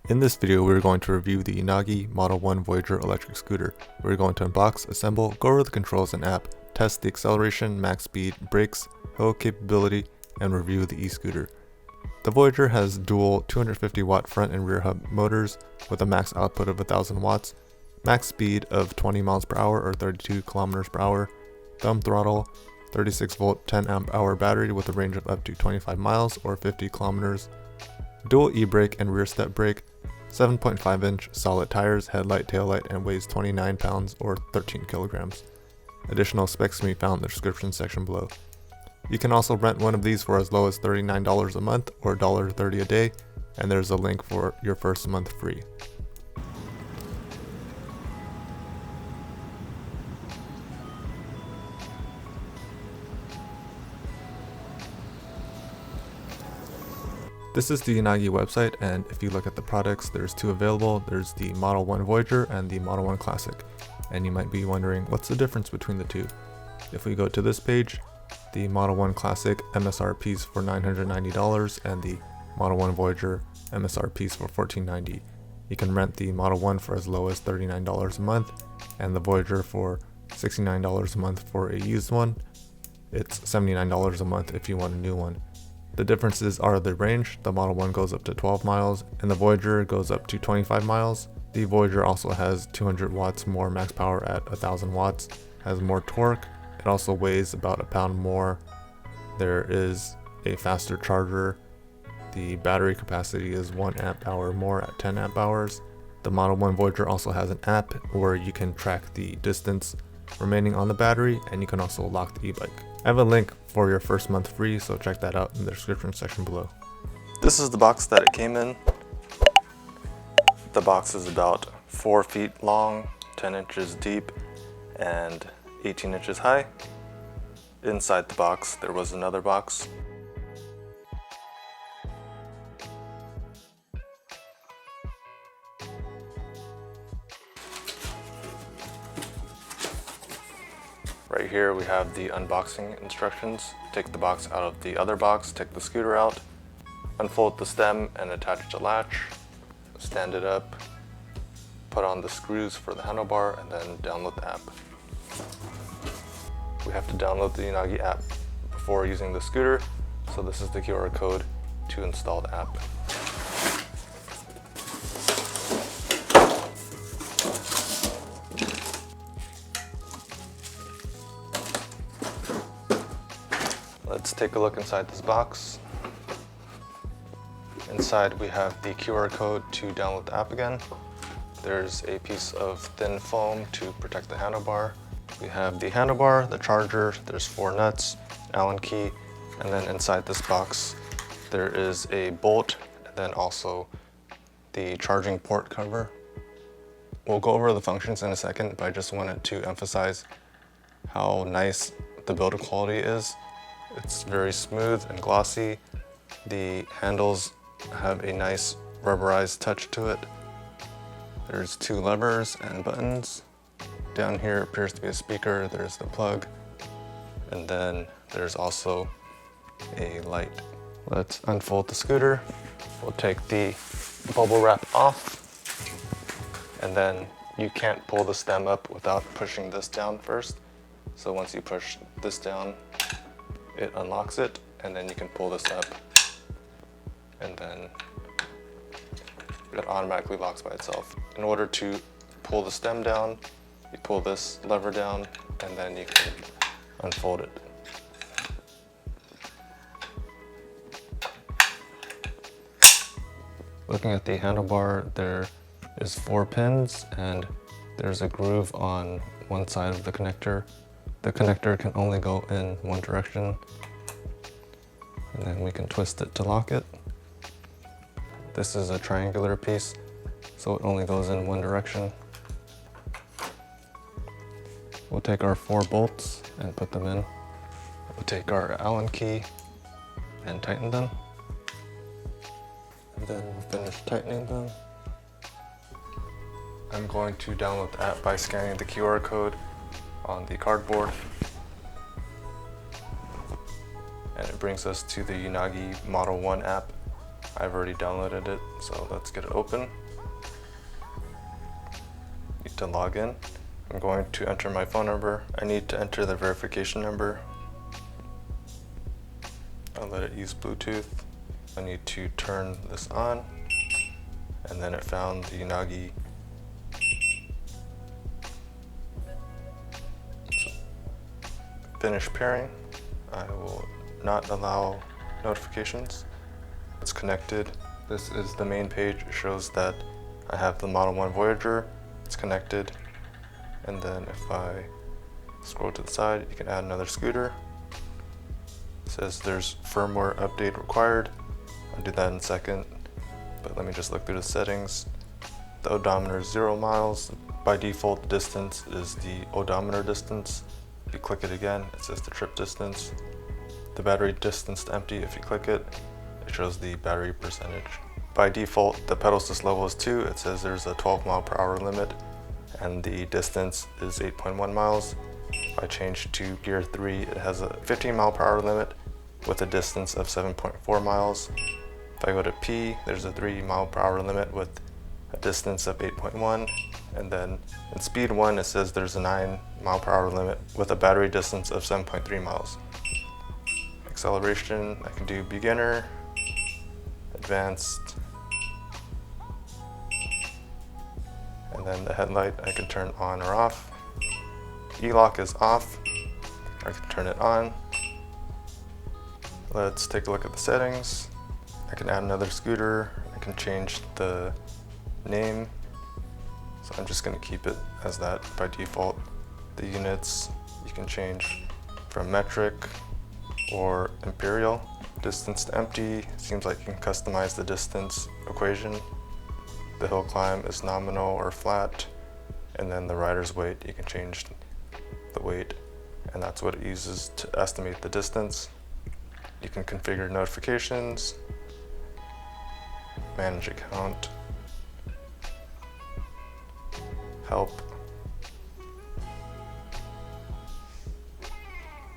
In this video, we're going to review the Unagi Model 1 Voyager Electric Scooter. We're going to unbox, assemble, go over the controls and app, test the acceleration, max speed, brakes, hill capability, and review the e-scooter. The Voyager has dual 250 watt front and rear hub motors with a max output of 1000 watts, max speed of 20 miles per hour or 32 kilometers per hour, thumb throttle, 36 volt 10 amp hour battery with a range of up to 25 miles or 50 kilometers, dual e-brake and rear step brake, 7.5 inch solid tires, headlight, taillight, and weighs 29 pounds or 13 kilograms. Additional specs can be found in the description section below. You can also rent one of these for as low as $39 a month or $1.30 a day, and there's a link for your first month free. This is the Unagi website, and if you look at the products, there's two available. There's the Model 1 Voyager and the Model 1 Classic. And you might be wondering, what's the difference between the two? If we go to this page, the Model 1 Classic MSRP is for $990 and the Model 1 Voyager MSRP is for $1490. You can rent the Model 1 for as low as $39 a month and the Voyager for $69 a month for a used one. It's $79 a month if you want a new one. The differences are the range. The Model 1 goes up to 12 miles and the Voyager goes up to 25 miles. The Voyager also has 200 watts more max power at 1000 watts, has more torque. It also weighs about a pound more. There is a faster charger. The battery capacity is 1 amp hour more at 10 amp hours. The Model 1 Voyager also has an app where you can track the distance remaining on the battery, and you can also lock the e-bike. I have a link for your first month free, so check that out in the description section below. This is the box that it came in. The box is about 4 feet long, 10 inches deep, and 18 inches high. Inside the box, there was another box. Right here we have the unboxing instructions. Take the box out of the other box, take the scooter out, unfold the stem and attach the latch, stand it up, put on the screws for the handlebar, and then download the app. We have to download the Unagi app before using the scooter, so this is the QR code to install the app. Let's take a look inside this box. Inside we have the QR code to download the app again. There's a piece of thin foam to protect the handlebar. We have the handlebar, the charger, there's 4 nuts, Allen key, and then inside this box there is a bolt and then also the charging port cover. We'll go over the functions in a second, but I just wanted to emphasize how nice the build quality is. It's very smooth and glossy. The handles have a nice rubberized touch to it. There's 2 levers and buttons. Down here appears to be a speaker, there's the plug, and then there's also a light. Let's unfold the scooter. We'll take the bubble wrap off, and then you can't pull the stem up without pushing this down first. So once you push this down, it unlocks it, and then you can pull this up, and then it automatically locks by itself. In order to pull the stem down, you pull this lever down, and then you can unfold it. Looking at the handlebar, there is 4 pins, and there's a groove on one side of the connector. The connector can only go in one direction, and then we can twist it to lock it. This is a triangular piece, so it only goes in one direction. We'll take our 4 bolts and put them in. We'll take our Allen key and tighten them. And then we'll finish tightening them. I'm going to download the app by scanning the QR code on the cardboard. And it brings us to the Unagi Model 1 app. I've already downloaded it, so let's get it open. Need to log in. I'm going to enter my phone number. I need to enter the verification number. I'll let it use Bluetooth. I need to turn this on, and then it found the Unagi. Finish pairing. I will not allow notifications. It's connected. This is the main page. It shows that I have the Model 1 Voyager. It's connected. And then if I scroll to the side, you can add another scooter. It says there's firmware update required. I'll do that in a second, but let me just look through the settings. The odometer is 0 miles. By default, the distance is the odometer distance. If you click it again, it says the trip distance. The battery distance to empty, if you click it, it shows the battery percentage. By default, the pedal assist level is 2. It says there's a 12 mile per hour limit, and the distance is 8.1 miles. If I change to gear 3, it has a 15 mile per hour limit with a distance of 7.4 miles. If I go to P, there's a 3 mile per hour limit with a distance of 8.1. And then in speed 1, it says there's a 9 mile per hour limit with a battery distance of 7.3 miles. Acceleration, I can do beginner, advanced, and then the headlight I can turn on or off. E-lock is off, I can turn it on. Let's take a look at the settings. I can add another scooter, I can change the name, so I'm just going to keep it as that by default. The units you can change from metric or imperial. Distance to empty, seems like you can customize the distance equation. The hill climb is nominal or flat, and then the rider's weight, you can change the weight, and that's what it uses to estimate the distance. You can configure notifications, manage account, help,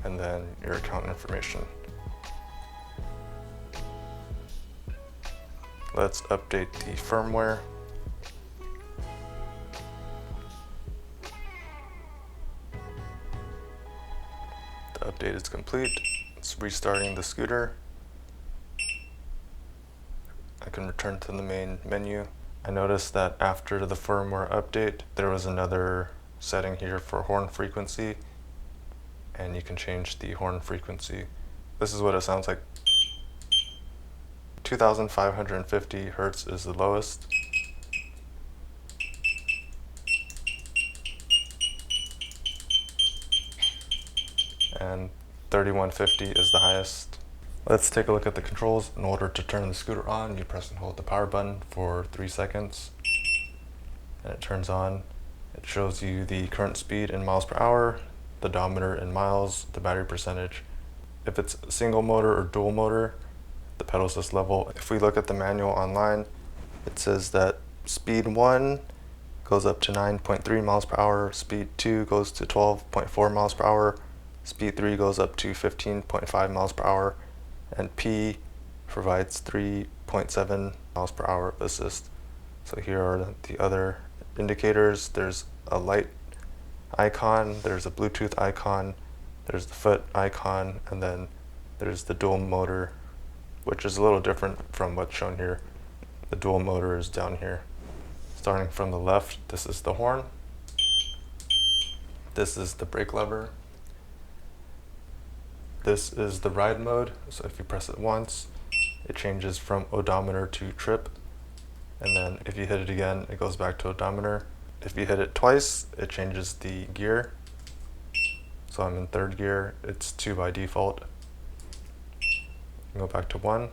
and then your account information. Let's update the firmware. The update is complete. It's restarting the scooter. I can return to the main menu. I noticed that after the firmware update, there was another setting here for horn frequency, and you can change the horn frequency. This is what it sounds like. 2,550 hertz is the lowest. And 3150 is the highest. Let's take a look at the controls. In order to turn the scooter on, you press and hold the power button for 3 seconds, and it turns on. It shows you the current speed in miles per hour, the odometer in miles, the battery percentage. If it's single motor or dual motor, the pedal assist level. If we look at the manual online, it says that speed 1 goes up to 9.3 miles per hour, speed 2 goes to 12.4 miles per hour, speed 3 goes up to 15.5 miles per hour, and P provides 3.7 miles per hour of assist. So here are the other indicators. There's a light icon, there's a Bluetooth icon, there's the foot icon, and then there's the dual motor, which is a little different from what's shown here. The dual motor is down here. Starting from the left, this is the horn. This is the brake lever. This is the ride mode. So if you press it once, it changes from odometer to trip. And then if you hit it again, it goes back to odometer. If you hit it twice, it changes the gear. So I'm in 3rd gear, it's 2 by default. Go back to 1.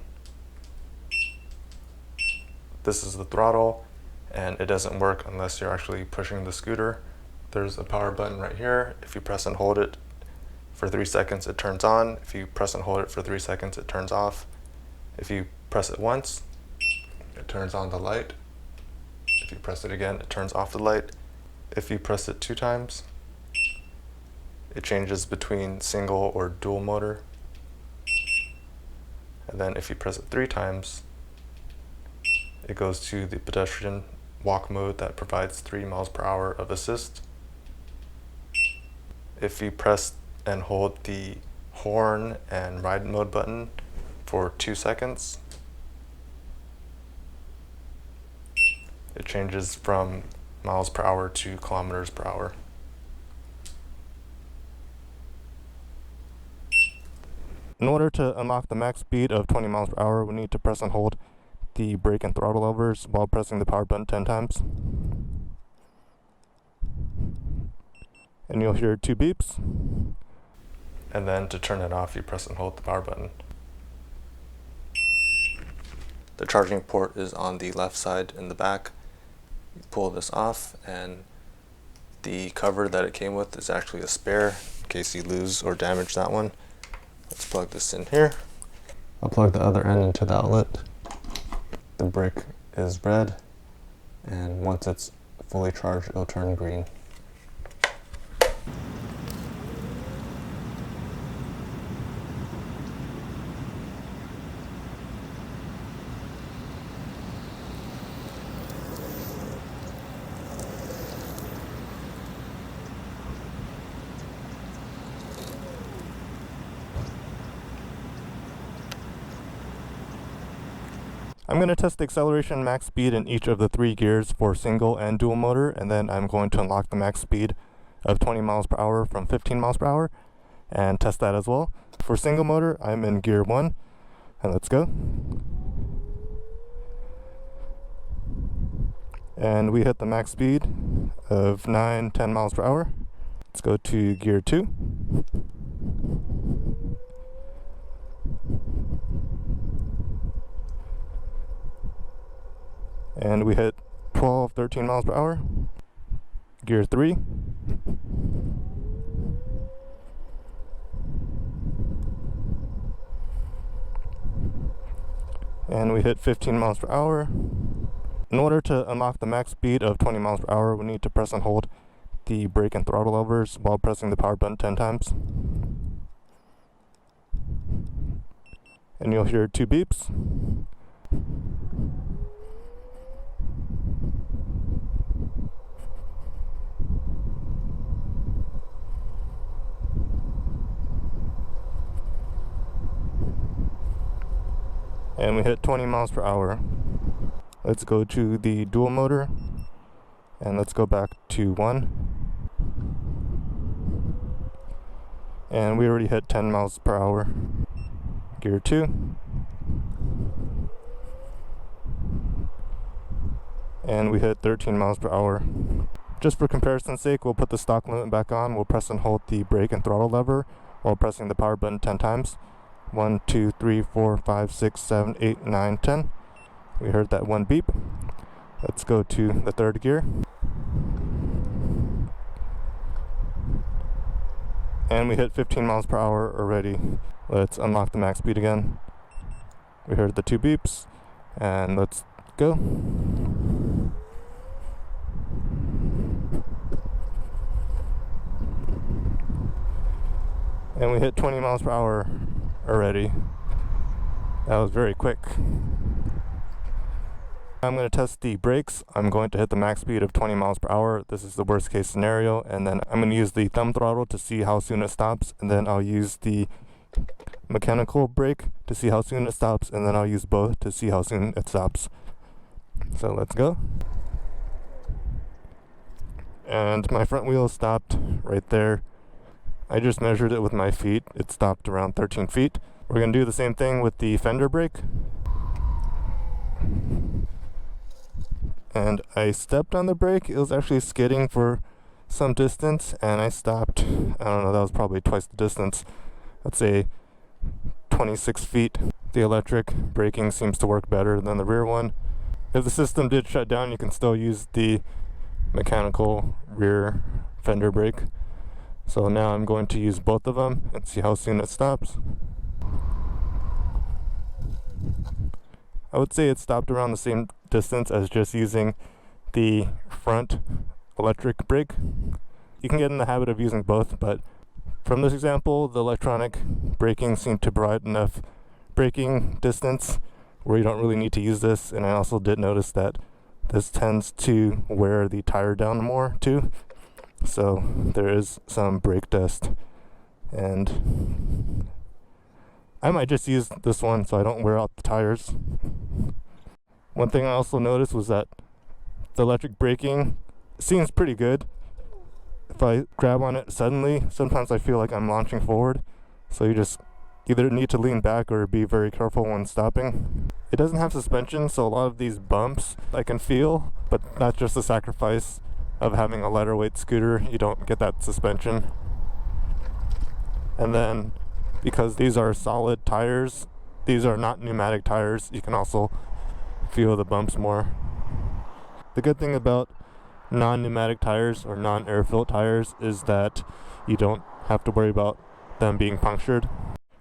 This is the throttle, and it doesn't work unless you're actually pushing the scooter. There's a power button right here. If you press and hold it for 3 seconds, it turns on. If you press and hold it for 3 seconds, it turns off. If you press it once, it turns on the light. If you press it again, it turns off the light. If you press it 2 times, it changes between single or dual motor. And then if you press it 3 times, it goes to the pedestrian walk mode that provides 3 miles per hour of assist. If you press and hold the horn and ride mode button for 2 seconds, it changes from miles per hour to kilometers per hour. In order to unlock the max speed of 20 miles per hour, we need to press and hold the brake and throttle levers while pressing the power button 10 times. And you'll hear 2 beeps. And then to turn it off, you press and hold the power button. The charging port is on the left side in the back. You pull this off, and the cover that it came with is actually a spare in case you lose or damage that one. Let's plug this in here. I'll plug the other end into the outlet. The brick is red, and once it's fully charged, it'll turn green. I'm going to test the acceleration and max speed in each of the 3 gears for single and dual motor, and then I'm going to unlock the max speed of 20 miles per hour from 15 miles per hour and test that as well. For single motor, I'm in gear 1, and let's go. And we hit the max speed of 9-10 miles per hour. Let's go to gear 2. And we hit 12-13 miles per hour. Gear 3. And we hit 15 miles per hour. In order to unlock the max speed of 20 miles per hour, we need to press and hold the brake and throttle levers while pressing the power button 10 times. And you'll hear 2 beeps. And we hit 20 miles per hour. Let's go to the dual motor, and let's go back to 1. And we already hit 10 miles per hour. Gear 2. And we hit 13 miles per hour. Just for comparison's sake, we'll put the stock limit back on. We'll press and hold the brake and throttle lever while pressing the power button 10 times. 1, 2, 3, 4, 5, 6, 7, 8, 9, 10. We heard that 1 beep. Let's go to the 3rd gear. And we hit 15 miles per hour already. Let's unlock the max speed again. We heard the 2 beeps, and let's go. And we hit 20 miles per hour already. That was very quick. I'm going to test the brakes. I'm going to hit the max speed of 20 miles per hour. This is the worst case scenario, and then I'm going to use the thumb throttle to see how soon it stops, and then I'll use the mechanical brake to see how soon it stops, and then I'll use both to see how soon it stops. So let's go. And my front wheel stopped right there. I just measured it with my feet. It stopped around 13 feet. We're going to do the same thing with the fender brake. And I stepped on the brake. It was actually skidding for some distance, and I stopped. I don't know, that was probably twice the distance. Let's say 26 feet. The electric braking seems to work better than the rear one. If the system did shut down, you can still use the mechanical rear fender brake. So now I'm going to use both of them and see how soon it stops. I would say it stopped around the same distance as just using the front electric brake. You can get in the habit of using both, but from this example, the electronic braking seemed to provide enough braking distance where you don't really need to use this. And I also did notice that this tends to wear the tire down more too, so there is some brake dust, and I might just use this one so I don't wear out the tires. One thing I also noticed was that the electric braking seems pretty good. If I grab on it suddenly, sometimes I feel like I'm launching forward, so you just either need to lean back or be very careful when stopping. It doesn't have suspension, so a lot of these bumps I can feel, but that's just a sacrifice of having a lighter weight scooter. You don't get that suspension. And then because these are solid tires, these are not pneumatic tires, you can also feel the bumps more. The good thing about non-pneumatic tires or non-air-filled tires is that you don't have to worry about them being punctured.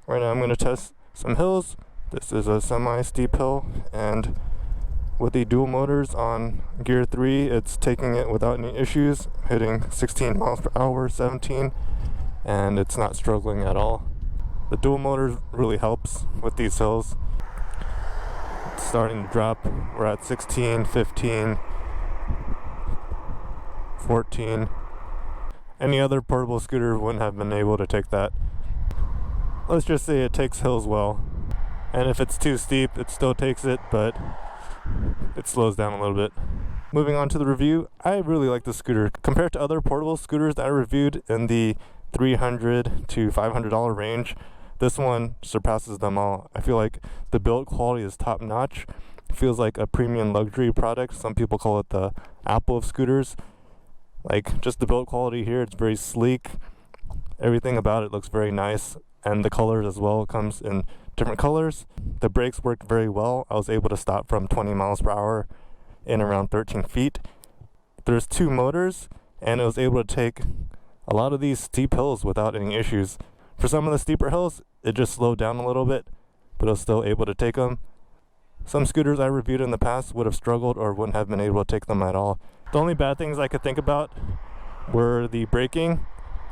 Right now I'm going to test some hills. This is a semi-steep hill, and with the dual motors on gear 3, it's taking it without any issues, hitting 16 miles per hour, 17, and it's not struggling at all. The dual motors really helps with these hills. It's starting to drop. We're at 16, 15, 14. Any other portable scooter wouldn't have been able to take that. Let's just say it takes hills well. And if it's too steep, it still takes it, but it slows down a little bit. Moving on to the review, I really like the scooter. Compared to other portable scooters that I reviewed in the $300 to $500 range, this one surpasses them all. I feel like the build quality is top notch. It feels like a premium luxury product. Some people call it the Apple of scooters. Like, just the build quality here, it's very sleek. Everything about it looks very nice, and the colors as well comes in different colors. The brakes work very well. I was able to stop from 20 miles per hour in around 13 feet. There's 2 motors, and it was able to take a lot of these steep hills without any issues. For some of the steeper hills, it just slowed down a little bit, but I was still able to take them. Some scooters I reviewed in the past would have struggled or wouldn't have been able to take them at all. The only bad things I could think about were the braking.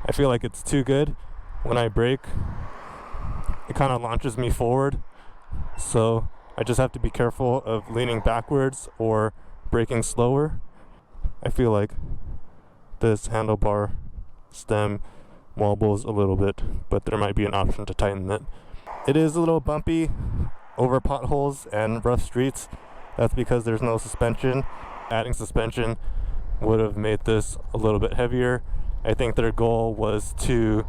I feel like it's too good. When I brake, it kind of launches me forward, so I just have to be careful of leaning backwards or braking slower. I feel like this handlebar stem wobbles a little bit, but there might be an option to tighten it. It is a little bumpy over potholes and rough streets. That's because there's no suspension. Adding suspension would have made this a little bit heavier. I think their goal was to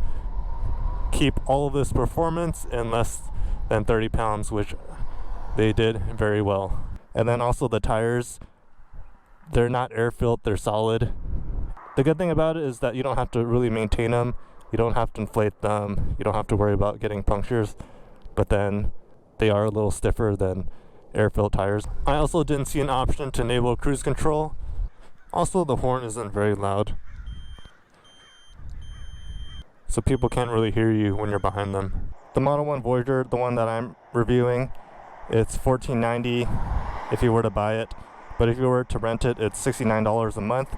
keep all of this performance in less than 30 pounds, which they did very well. And then also the tires, they're not air-filled, they're solid. The good thing about it is that you don't have to really maintain them. You don't have to inflate them. You don't have to worry about getting punctures. But then they are a little stiffer than air-filled tires. I also didn't see an option to enable cruise control. Also, the horn isn't very loud, so people can't really hear you when you're behind them. The Model 1 Voyager, the one that I'm reviewing, it's $14.90 if you were to buy it, but if you were to rent it, it's $69 a month.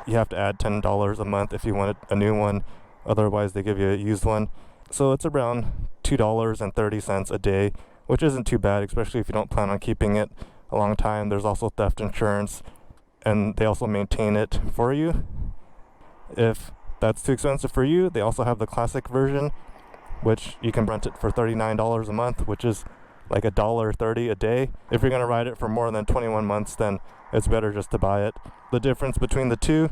You have to add $10 a month if you wanted a new one, otherwise they give you a used one. So it's around $2.30 a day, which isn't too bad, especially if you don't plan on keeping it a long time. There's also theft insurance, and they also maintain it for you. If that's too expensive for you, they also have the classic version, which you can rent it for $39 a month, which is like $1.30 a day. If you're gonna ride it for more than 21 months, then it's better just to buy it. The difference between the two,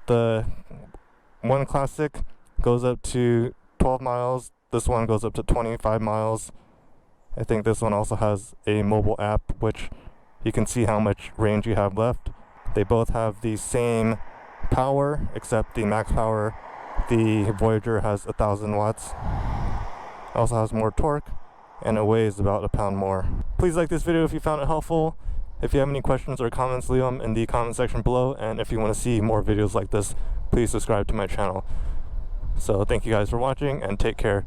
the one classic goes up to 12 miles. This one goes up to 25 miles. I think this one also has a mobile app, which you can see how much range you have left. They both have the same power, except the max power, the Voyager has 1,000 watts. It also has more torque, and it weighs about a pound more. Please like this video if you found it helpful. If you have any questions or comments, leave them in the comment section below. And if you want to see more videos like this, please subscribe to my channel. So thank you guys for watching, and take care.